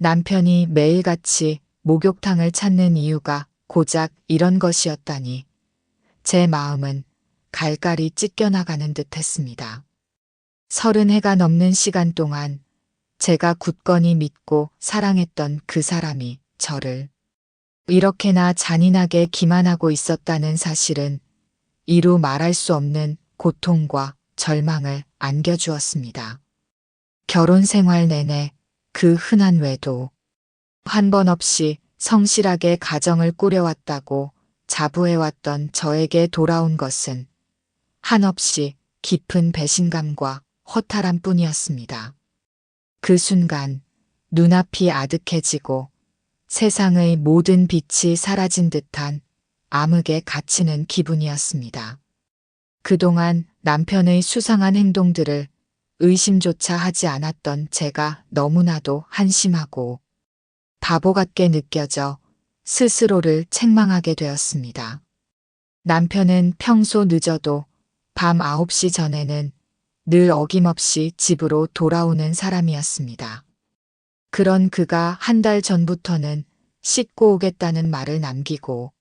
남편이 매일같이 목욕탕을 찾는 이유가 고작 이런 것이었다니 제 마음은 갈갈이 찢겨나가는 듯 했습니다. 30해가 넘는 시간 동안 제가 굳건히 믿고 사랑했던 그 사람이 저를 이렇게나 잔인하게 기만하고 있었다는 사실은 이루 말할 수 없는 고통과 절망을 안겨주었습니다. 결혼 생활 내내 그 흔한 외도 한 번 없이 성실하게 가정을 꾸려왔다고 자부해왔던 저에게 돌아온 것은 한없이 깊은 배신감과 허탈함 뿐이었습니다. 그 순간 눈앞이 아득해지고 세상의 모든 빛이 사라진 듯한 암흑에 갇히는 기분이었습니다. 그동안 남편의 수상한 행동들을 의심조차 하지 않았던 제가 너무나도 한심하고 바보 같게 느껴져 스스로를 책망하게 되었습니다. 남편은 평소 늦어도 밤 9시 전에는 늘 어김없이 집으로 돌아오는 사람이었습니다. 그런 그가 한 달 전부터는 씻고 오겠다는 말을 남기고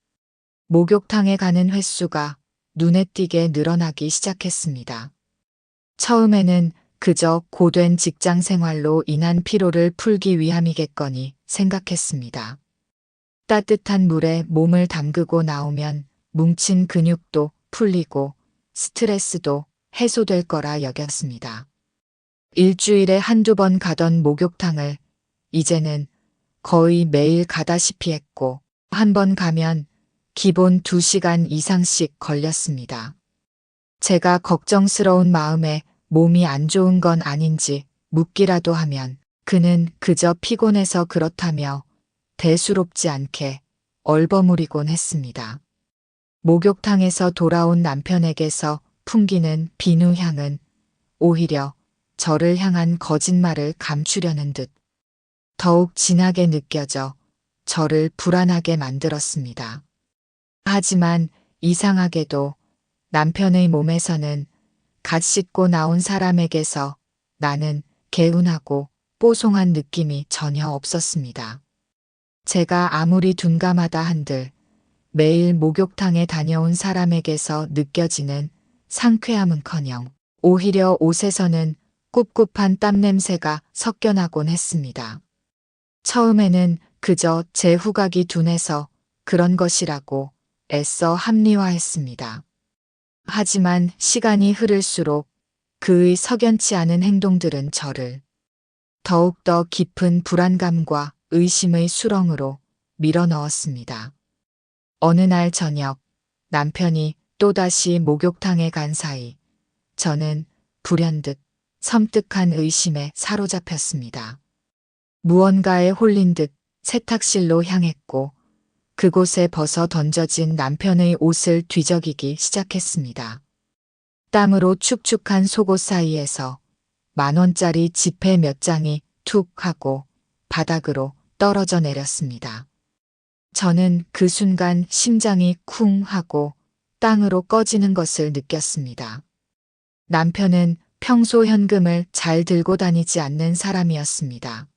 목욕탕에 가는 횟수가 눈에 띄게 늘어나기 시작했습니다. 처음에는 그저 고된 직장 생활로 인한 피로를 풀기 위함이겠거니 생각했습니다. 따뜻한 물에 몸을 담그고 나오면 뭉친 근육도 풀리고 스트레스도 해소될 거라 여겼습니다. 일주일에 한두 번 가던 목욕탕을 이제는 거의 매일 가다시피 했고 한 번 가면 기본 2시간 이상씩 걸렸습니다. 제가 걱정스러운 마음에 몸이 안 좋은 건 아닌지 묻기라도 하면 그는 그저 피곤해서 그렇다며 대수롭지 않게 얼버무리곤 했습니다. 목욕탕에서 돌아온 남편에게서 풍기는 비누 향은 오히려 저를 향한 거짓말을 감추려는 듯 더욱 진하게 느껴져 저를 불안하게 만들었습니다. 하지만 이상하게도 남편의 몸에서는 갓 씻고 나온 사람에게서 나는 개운하고 뽀송한 느낌이 전혀 없었습니다. 제가 아무리 둔감하다 한들 매일 목욕탕에 다녀온 사람에게서 느껴지는 상쾌함은커녕 오히려 옷에서는 꿉꿉한 땀 냄새가 섞여나곤 했습니다. 처음에는 그저 제 후각이 둔해서 그런 것이라고 애써 합리화했습니다. 하지만 시간이 흐를수록 그의 석연치 않은 행동들은 저를 더욱더 깊은 불안감과 의심의 수렁으로 밀어넣었습니다. 어느 날 저녁 남편이 또다시 목욕탕에 간 사이 저는 불현듯 섬뜩한 의심에 사로잡혔습니다. 무언가에 홀린 듯 세탁실로 향했고 그곳에 벗어 던져진 남편의 옷을 뒤적이기 시작했습니다. 땀으로 축축한 속옷 사이에서 10,000원짜리 지폐 몇 장이 툭 하고 바닥으로 떨어져 내렸습니다. 저는 그 순간 심장이 쿵 하고 땅으로 꺼지는 것을 느꼈습니다. 남편은 평소 현금을 잘 들고 다니지 않는 사람이었습니다.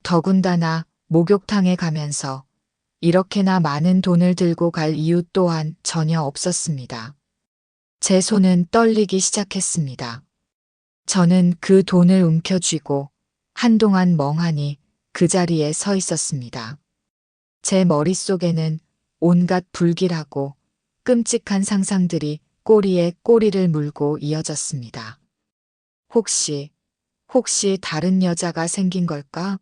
더군다나 목욕탕에 가면서 이렇게나 많은 돈을 들고 갈 이유 또한 전혀 없었습니다. 제 손은 떨리기 시작했습니다. 저는 그 돈을 움켜쥐고 한동안 멍하니 그 자리에 서 있었습니다. 제 머릿속에는 온갖 불길하고 끔찍한 상상들이 꼬리에 꼬리를 물고 이어졌습니다. 혹시 다른 여자가 생긴 걸까?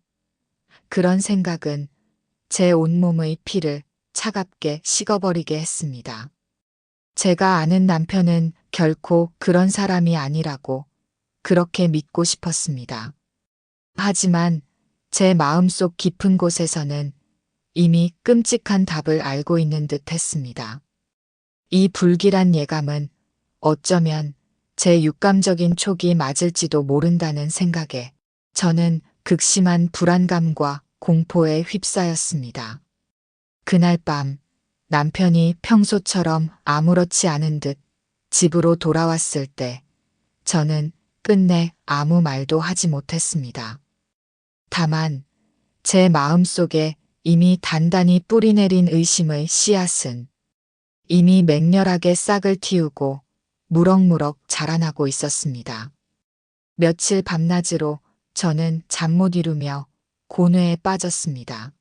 그런 생각은 제 온몸의 피를 차갑게 식어버리게 했습니다. 제가 아는 남편은 결코 그런 사람이 아니라고 그렇게 믿고 싶었습니다. 하지만 제 마음속 깊은 곳에서는 이미 끔찍한 답을 알고 있는 듯 했습니다. 이 불길한 예감은 어쩌면 제 육감적인 촉이 맞을지도 모른다는 생각에 저는 극심한 불안감과 공포에 휩싸였습니다. 그날 밤 남편이 평소처럼 아무렇지 않은 듯 집으로 돌아왔을 때 저는 끝내 아무 말도 하지 못했습니다. 다만 제 마음속에 이미 단단히 뿌리내린 의심의 씨앗은 이미 맹렬하게 싹을 틔우고 무럭무럭 자라나고 있었습니다. 며칠 밤낮으로 저는 잠 못 이루며 고뇌에 빠졌습니다.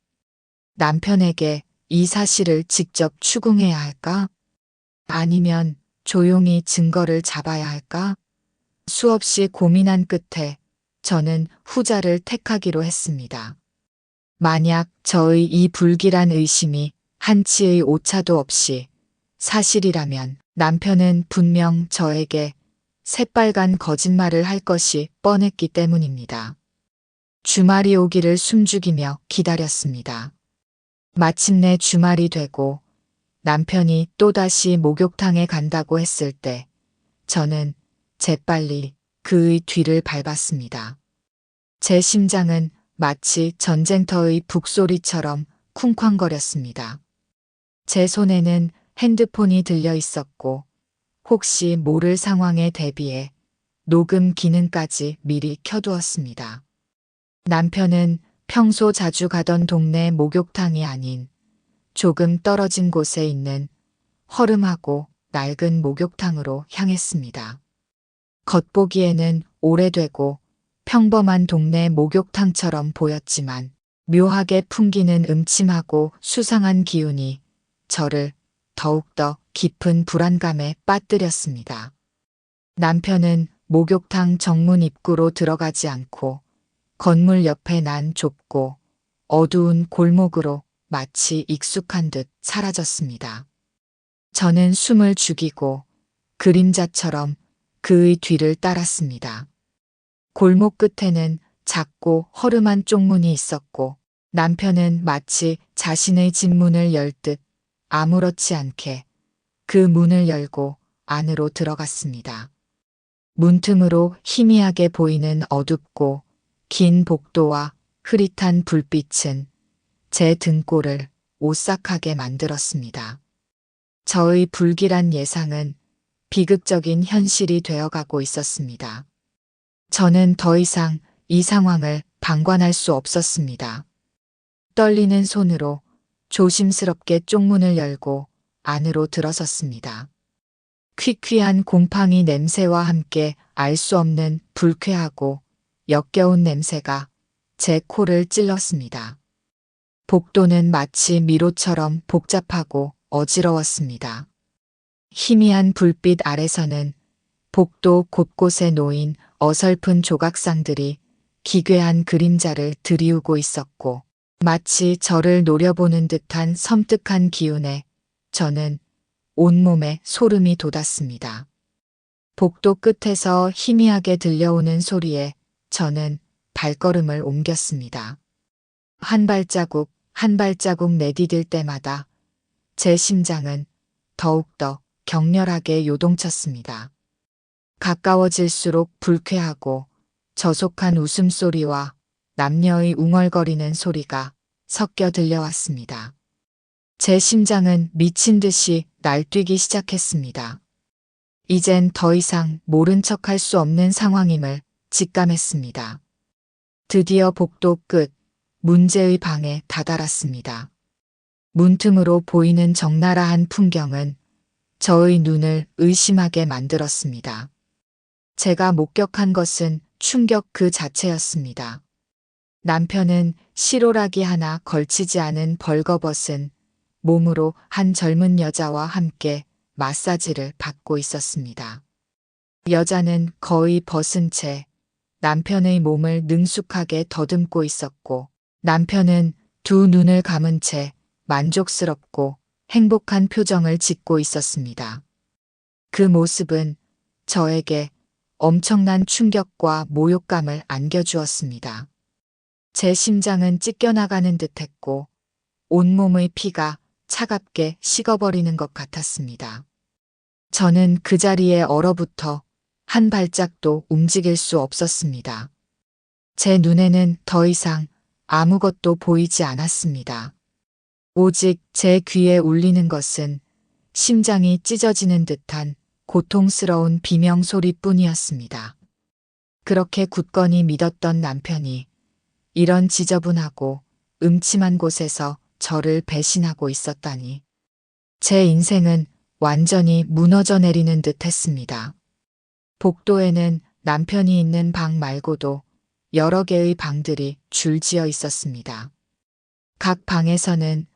남편에게 이 사실을 직접 추궁해야 할까? 아니면 조용히 증거를 잡아야 할까? 수없이 고민한 끝에 저는 후자를 택하기로 했습니다. 만약 저의 이 불길한 의심이 한치의 오차도 없이 사실이라면 남편은 분명 저에게 새빨간 거짓말을 할 것이 뻔했기 때문입니다. 주말이 오기를 숨죽이며 기다렸습니다. 마침내 주말이 되고 남편이 또다시 목욕탕에 간다고 했을 때 저는 재빨리 그의 뒤를 밟았습니다. 제 심장은 마치 전쟁터의 북소리처럼 쿵쾅거렸습니다. 제 손에는 핸드폰이 들려 있었고 혹시 모를 상황에 대비해 녹음 기능까지 미리 켜두었습니다. 남편은 평소 자주 가던 동네 목욕탕이 아닌 조금 떨어진 곳에 있는 허름하고 낡은 목욕탕으로 향했습니다. 겉보기에는 오래되고 평범한 동네 목욕탕처럼 보였지만 묘하게 풍기는 음침하고 수상한 기운이 저를 더욱더 깊은 불안감에 빠뜨렸습니다. 남편은 목욕탕 정문 입구로 들어가지 않고 건물 옆에 난 좁고 어두운 골목으로 마치 익숙한 듯 사라졌습니다. 저는 숨을 죽이고 그림자처럼 그의 뒤를 따랐습니다. 골목 끝에는 작고 허름한 쪽문이 있었고 남편은 마치 자신의 집 문을 열 듯 아무렇지 않게 그 문을 열고 안으로 들어갔습니다. 문틈으로 희미하게 보이는 어둡고 긴 복도와 흐릿한 불빛은 제 등골을 오싹하게 만들었습니다. 저의 불길한 예상은 비극적인 현실이 되어가고 있었습니다. 저는 더 이상 이 상황을 방관할 수 없었습니다. 떨리는 손으로 조심스럽게 쪽문을 열고 안으로 들어섰습니다. 퀴퀴한 곰팡이 냄새와 함께 알 수 없는 불쾌하고 역겨운 냄새가 제 코를 찔렀습니다. 복도는 마치 미로처럼 복잡하고 어지러웠습니다. 희미한 불빛 아래서는 복도 곳곳에 놓인 어설픈 조각상들이 기괴한 그림자를 드리우고 있었고 마치 저를 노려보는 듯한 섬뜩한 기운에 저는 온몸에 소름이 돋았습니다. 복도 끝에서 희미하게 들려오는 소리에 저는 발걸음을 옮겼습니다. 한 발자국 한 발자국 내디딜 때마다 제 심장은 더욱더 격렬하게 요동쳤습니다. 가까워질수록 불쾌하고 저속한 웃음소리와 남녀의 웅얼거리는 소리가 섞여 들려왔습니다. 제 심장은 미친 듯이 날뛰기 시작했습니다. 이젠 더 이상 모른 척할 수 없는 상황임을 직감했습니다. 드디어 복도 끝 문제의 방에 다다랐습니다. 문틈으로 보이는 적나라한 풍경은 저의 눈을 의심하게 만들었습니다. 제가 목격한 것은 충격 그 자체였습니다. 남편은 실오라기 하나 걸치지 않은 벌거벗은 몸으로 한 젊은 여자와 함께 마사지를 받고 있었습니다. 여자는 거의 벗은 채 남편의 몸을 능숙하게 더듬고 있었고 남편은 두 눈을 감은 채 만족스럽고 행복한 표정을 짓고 있었습니다. 그 모습은 저에게 엄청난 충격과 모욕감을 안겨주었습니다. 제 심장은 찢겨나가는 듯했고 온몸의 피가 차갑게 식어버리는 것 같았습니다. 저는 그 자리에 얼어붙어 한 발짝도 움직일 수 없었습니다. 제 눈에는 더 이상 아무것도 보이지 않았습니다. 오직 제 귀에 울리는 것은 심장이 찢어지는 듯한 고통스러운 비명 소리뿐이었습니다. 그렇게 굳건히 믿었던 남편이 이런 지저분하고 음침한 곳에서 저를 배신하고 있었다니. 제 인생은 완전히 무너져 내리는 듯 했습니다. 복도에는 남편이 있는 방 말고도 여러 개의 방들이 줄지어 있었습니다. 각 방에서는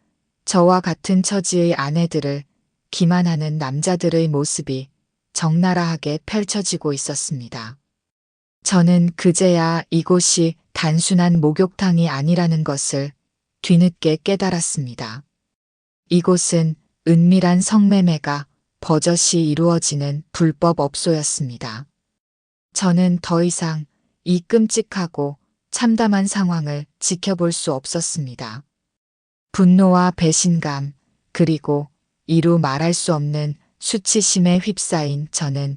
저와 같은 처지의 아내들을 기만하는 남자들의 모습이 적나라하게 펼쳐지고 있었습니다. 저는 그제야 이곳이 단순한 목욕탕이 아니라는 것을 뒤늦게 깨달았습니다. 이곳은 은밀한 성매매가 버젓이 이루어지는 불법 업소였습니다. 저는 더 이상 이 끔찍하고 참담한 상황을 지켜볼 수 없었습니다. 분노와 배신감, 그리고 이루 말할 수 없는 수치심에 휩싸인 저는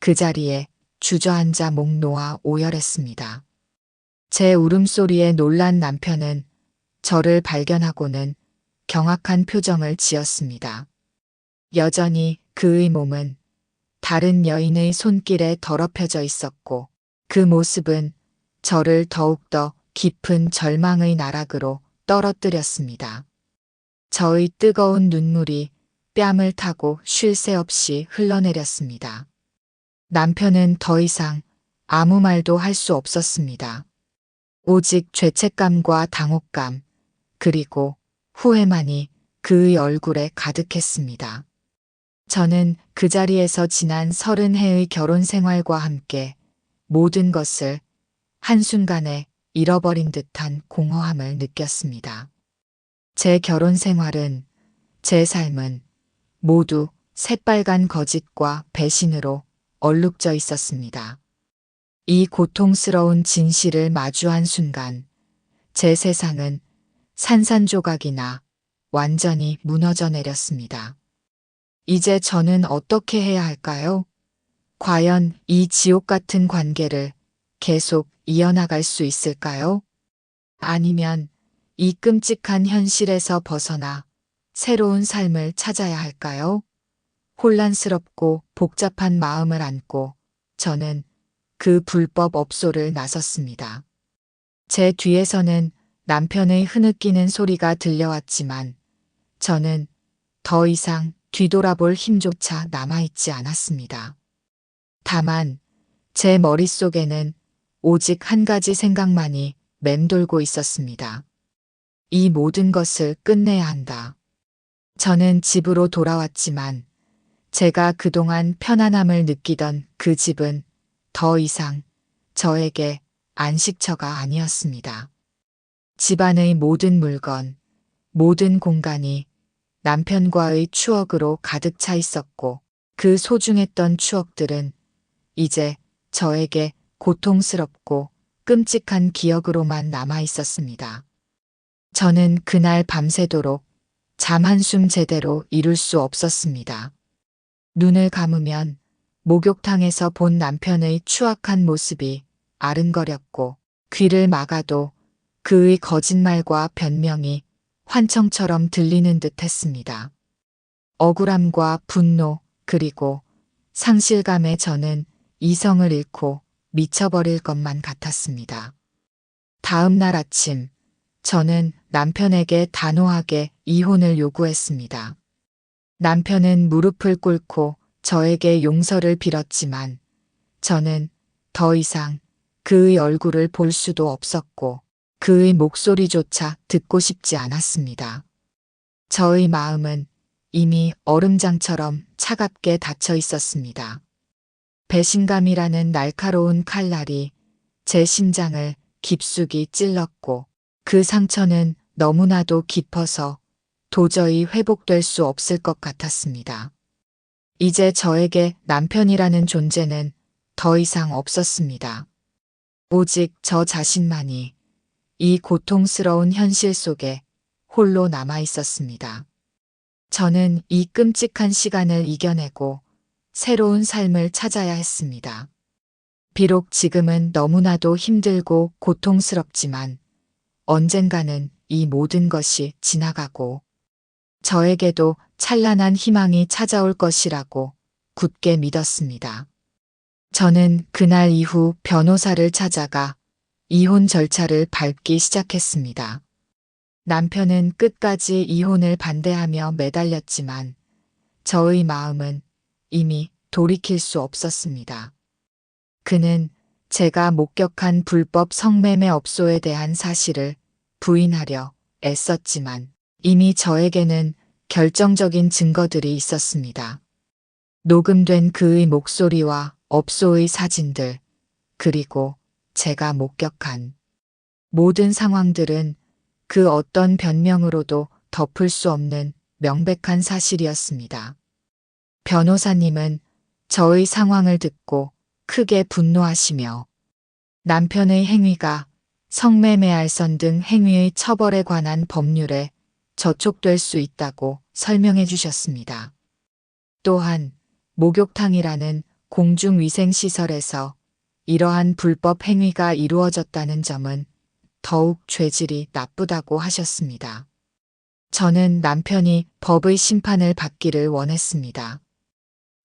그 자리에 주저앉아 목 놓아 오열했습니다. 제 울음소리에 놀란 남편은 저를 발견하고는 경악한 표정을 지었습니다. 여전히 그의 몸은 다른 여인의 손길에 더럽혀져 있었고 그 모습은 저를 더욱더 깊은 절망의 나락으로 떨어뜨렸습니다. 저의 뜨거운 눈물이 뺨을 타고 쉴 새 없이 흘러내렸습니다. 남편은 더 이상 아무 말도 할 수 없었습니다. 오직 죄책감과 당혹감, 그리고 후회만이 그의 얼굴에 가득했습니다. 저는 그 자리에서 지난 30해의 결혼 생활과 함께 모든 것을 한순간에 잃어버린 듯한 공허함을 느꼈습니다. 제 결혼 생활은, 제 삶은 모두 새빨간 거짓과 배신으로 얼룩져 있었습니다. 이 고통스러운 진실을 마주한 순간 제 세상은 산산조각이나 완전히 무너져 내렸습니다. 이제 저는 어떻게 해야 할까요? 과연 이 지옥 같은 관계를 계속 이어나갈 수 있을까요? 아니면 이 끔찍한 현실에서 벗어나 새로운 삶을 찾아야 할까요? 혼란스럽고 복잡한 마음을 안고 저는 그 불법 업소를 나섰습니다. 제 뒤에서는 남편의 흐느끼는 소리가 들려왔지만 저는 더 이상 뒤돌아볼 힘조차 남아있지 않았습니다. 다만 제 머릿속에는 오직 한 가지 생각만이 맴돌고 있었습니다. 이 모든 것을 끝내야 한다. 저는 집으로 돌아왔지만 제가 그동안 편안함을 느끼던 그 집은 더 이상 저에게 안식처가 아니었습니다. 집안의 모든 물건, 모든 공간이 남편과의 추억으로 가득 차 있었고 그 소중했던 추억들은 이제 저에게 고통스럽고 끔찍한 기억으로만 남아 있었습니다. 저는 그날 밤새도록 잠 한숨 제대로 이룰 수 없었습니다. 눈을 감으면 목욕탕에서 본 남편의 추악한 모습이 아른거렸고 귀를 막아도 그의 거짓말과 변명이 환청처럼 들리는 듯 했습니다. 억울함과 분노 그리고 상실감에 저는 이성을 잃고 미쳐버릴 것만 같았습니다. 다음 날 아침 저는 남편에게 단호하게 이혼을 요구했습니다. 남편은 무릎을 꿇고 저에게 용서를 빌었지만 저는 더 이상 그의 얼굴을 볼 수도 없었고 그의 목소리조차 듣고 싶지 않았습니다. 저의 마음은 이미 얼음장처럼 차갑게 닫혀 있었습니다. 배신감이라는 날카로운 칼날이 제 심장을 깊숙이 찔렀고 그 상처는 너무나도 깊어서 도저히 회복될 수 없을 것 같았습니다. 이제 저에게 남편이라는 존재는 더 이상 없었습니다. 오직 저 자신만이 이 고통스러운 현실 속에 홀로 남아 있었습니다. 저는 이 끔찍한 시간을 이겨내고 새로운 삶을 찾아야 했습니다. 비록 지금은 너무나도 힘들고 고통스럽지만 언젠가는 이 모든 것이 지나가고 저에게도 찬란한 희망이 찾아올 것이라고 굳게 믿었습니다. 저는 그날 이후 변호사를 찾아가 이혼 절차를 밟기 시작했습니다. 남편은 끝까지 이혼을 반대하며 매달렸지만 저의 마음은 이미 돌이킬 수 없었습니다. 그는 제가 목격한 불법 성매매 업소에 대한 사실을 부인하려 애썼지만 이미 저에게는 결정적인 증거들이 있었습니다. 녹음된 그의 목소리와 업소의 사진들, 그리고 제가 목격한 모든 상황들은 그 어떤 변명으로도 덮을 수 없는 명백한 사실이었습니다. 변호사님은 저의 상황을 듣고 크게 분노하시며 남편의 행위가 성매매알선 등 행위의 처벌에 관한 법률에 저촉될 수 있다고 설명해 주셨습니다. 또한 목욕탕이라는 공중위생시설에서 이러한 불법 행위가 이루어졌다는 점은 더욱 죄질이 나쁘다고 하셨습니다. 저는 남편이 법의 심판을 받기를 원했습니다.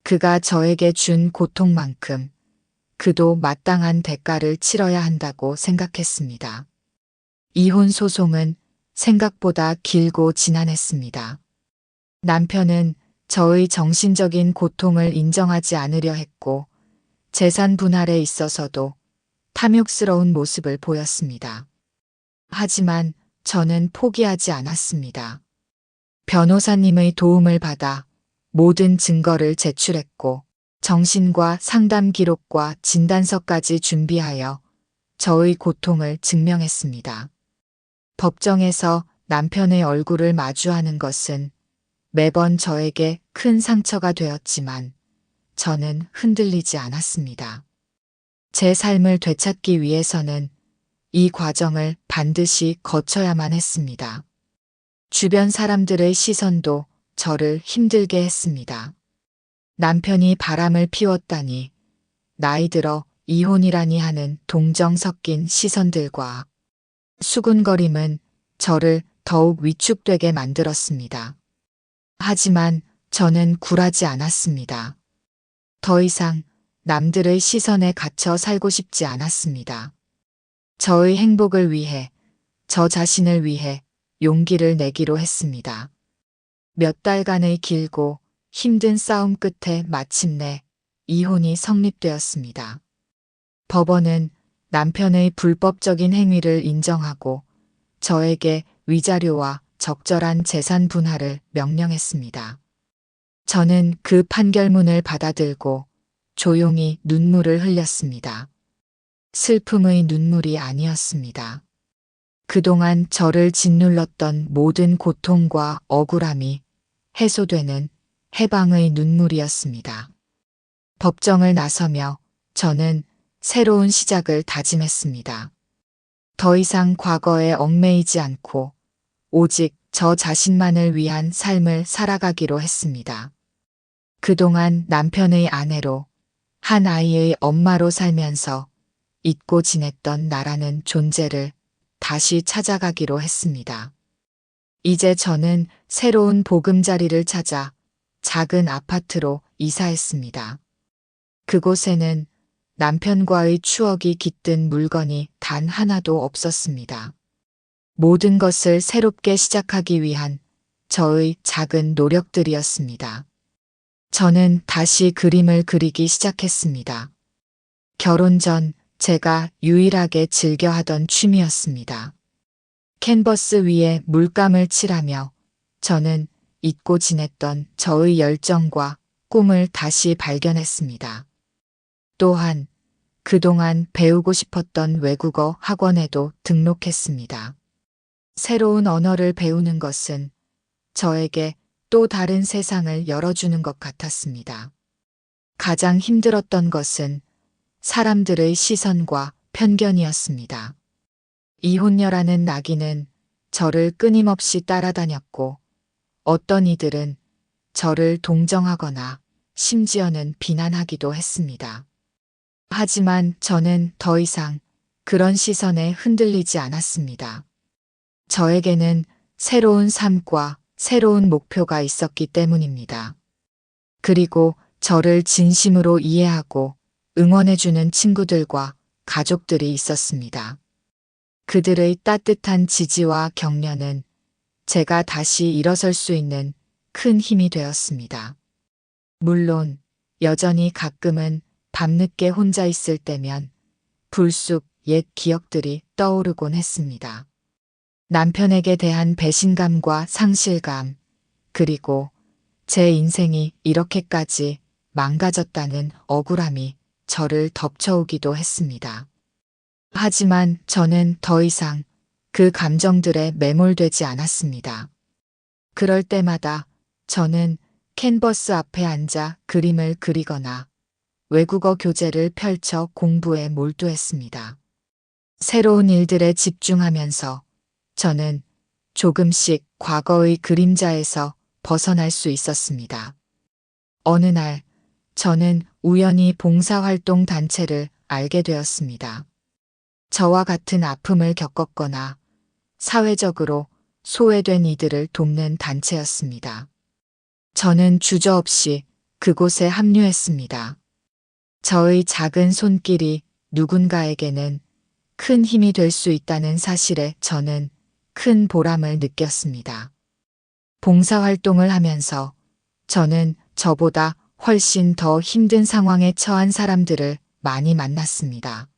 그가 저에게 준 고통만큼 그도 마땅한 대가를 치러야 한다고 생각했습니다. 이혼 소송은 생각보다 길고 지난했습니다. 남편은 저의 정신적인 고통을 인정하지 않으려 했고 재산 분할에 있어서도 탐욕스러운 모습을 보였습니다. 하지만 저는 포기하지 않았습니다. 변호사님의 도움을 받아 모든 증거를 제출했고 정신과 상담 기록과 진단서까지 준비하여 저의 고통을 증명했습니다. 법정에서 남편의 얼굴을 마주하는 것은 매번 저에게 큰 상처가 되었지만 저는 흔들리지 않았습니다. 제 삶을 되찾기 위해서는 이 과정을 반드시 거쳐야만 했습니다. 주변 사람들의 시선도 저를 힘들게 했습니다. 남편이 바람을 피웠다니, 나이 들어 이혼이라니 하는 동정 섞인 시선들과 수군거림은 저를 더욱 위축되게 만들었습니다. 하지만 저는 굴하지 않았습니다. 더 이상 남들의 시선에 갇혀 살고 싶지 않았습니다. 저의 행복을 위해, 저 자신을 위해 용기를 내기로 했습니다. 몇 달간의 길고 힘든 싸움 끝에 마침내 이혼이 성립되었습니다. 법원은 남편의 불법적인 행위를 인정하고 저에게 위자료와 적절한 재산 분할을 명령했습니다. 저는 그 판결문을 받아들고 조용히 눈물을 흘렸습니다. 슬픔의 눈물이 아니었습니다. 그동안 저를 짓눌렀던 모든 고통과 억울함이 해소되는 해방의 눈물이었습니다. 법정을 나서며 저는 새로운 시작을 다짐했습니다. 더 이상 과거에 얽매이지 않고 오직 저 자신만을 위한 삶을 살아가기로 했습니다. 그동안 남편의 아내로, 한 아이의 엄마로 살면서 잊고 지냈던 나라는 존재를 다시 찾아가기로 했습니다. 이제 저는 새로운 보금자리를 찾아 작은 아파트로 이사했습니다. 그곳에는 남편과의 추억이 깃든 물건이 단 하나도 없었습니다. 모든 것을 새롭게 시작하기 위한 저의 작은 노력들이었습니다. 저는 다시 그림을 그리기 시작했습니다. 결혼 전 제가 유일하게 즐겨 하던 취미였습니다. 캔버스 위에 물감을 칠하며 저는 잊고 지냈던 저의 열정과 꿈을 다시 발견했습니다. 또한 그동안 배우고 싶었던 외국어 학원에도 등록했습니다. 새로운 언어를 배우는 것은 저에게 또 다른 세상을 열어주는 것 같았습니다. 가장 힘들었던 것은 사람들의 시선과 편견이었습니다. 이혼녀라는 낙인은 저를 끊임없이 따라다녔고 어떤 이들은 저를 동정하거나 심지어는 비난하기도 했습니다. 하지만 저는 더 이상 그런 시선에 흔들리지 않았습니다. 저에게는 새로운 삶과 새로운 목표가 있었기 때문입니다. 그리고 저를 진심으로 이해하고 응원해주는 친구들과 가족들이 있었습니다. 그들의 따뜻한 지지와 격려는 제가 다시 일어설 수 있는 큰 힘이 되었습니다. 물론 여전히 가끔은 밤늦게 혼자 있을 때면 불쑥 옛 기억들이 떠오르곤 했습니다. 남편에게 대한 배신감과 상실감, 그리고 제 인생이 이렇게까지 망가졌다는 억울함이 저를 덮쳐오기도 했습니다. 하지만 저는 더 이상 그 감정들에 매몰되지 않았습니다. 그럴 때마다 저는 캔버스 앞에 앉아 그림을 그리거나 외국어 교재를 펼쳐 공부에 몰두했습니다. 새로운 일들에 집중하면서 저는 조금씩 과거의 그림자에서 벗어날 수 있었습니다. 어느 날 저는 우연히 봉사활동 단체를 알게 되었습니다. 저와 같은 아픔을 겪었거나 사회적으로 소외된 이들을 돕는 단체였습니다. 저는 주저없이 그곳에 합류했습니다. 저의 작은 손길이 누군가에게는 큰 힘이 될 수 있다는 사실에 저는 큰 보람을 느꼈습니다. 봉사활동을 하면서 저는 저보다 훨씬 더 힘든 상황에 처한 사람들을 많이 만났습니다.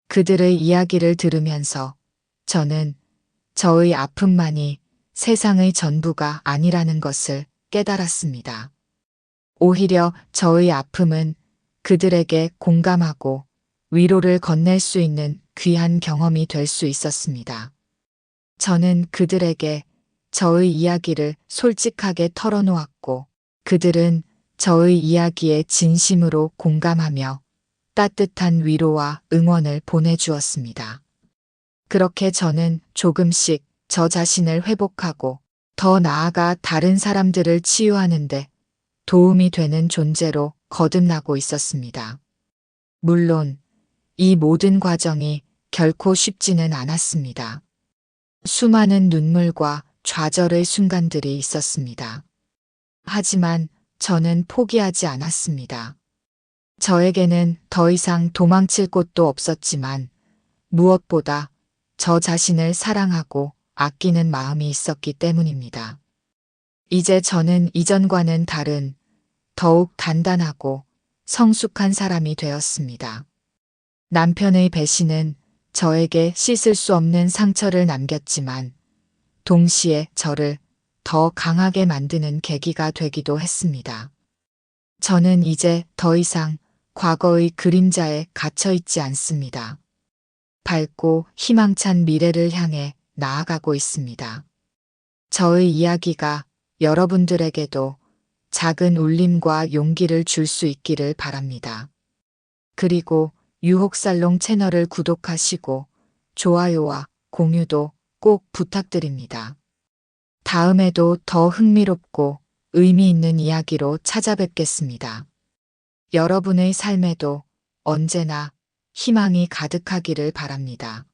그들의 이야기를 들으면서 저는 저의 아픔만이 세상의 전부가 아니라는 것을 깨달았습니다. 오히려 저의 아픔은 그들에게 공감하고 위로를 건넬 수 있는 귀한 경험이 될 수 있었습니다. 저는 그들에게 저의 이야기를 솔직하게 털어놓았고 그들은 저의 이야기에 진심으로 공감하며 따뜻한 위로와 응원을 보내주었습니다. 그렇게 저는 조금씩 저 자신을 회복하고 더 나아가 다른 사람들을 치유하는데 도움이 되는 존재로 거듭나고 있었습니다. 물론 이 모든 과정이 결코 쉽지는 않았습니다. 수많은 눈물과 좌절의 순간들이 있었습니다. 하지만 저는 포기하지 않았습니다. 저에게는 더 이상 도망칠 곳도 없었지만 무엇보다 저 자신을 사랑하고 아끼는 마음이 있었기 때문입니다. 이제 저는 이전과는 다른 더욱 단단하고 성숙한 사람이 되었습니다. 남편의 배신은 저에게 씻을 수 없는 상처를 남겼지만 동시에 저를 더 강하게 만드는 계기가 되기도 했습니다. 저는 이제 더 이상 과거의 그림자에 갇혀 있지 않습니다. 밝고 희망찬 미래를 향해 나아가고 있습니다. 저의 이야기가 여러분들에게도 작은 울림과 용기를 줄 수 있기를 바랍니다. 그리고 유혹살롱 채널을 구독하시고 좋아요와 공유도 꼭 부탁드립니다. 다음에도 더 흥미롭고 의미 있는 이야기로 찾아뵙겠습니다. 여러분의 삶에도 언제나 희망이 가득하기를 바랍니다.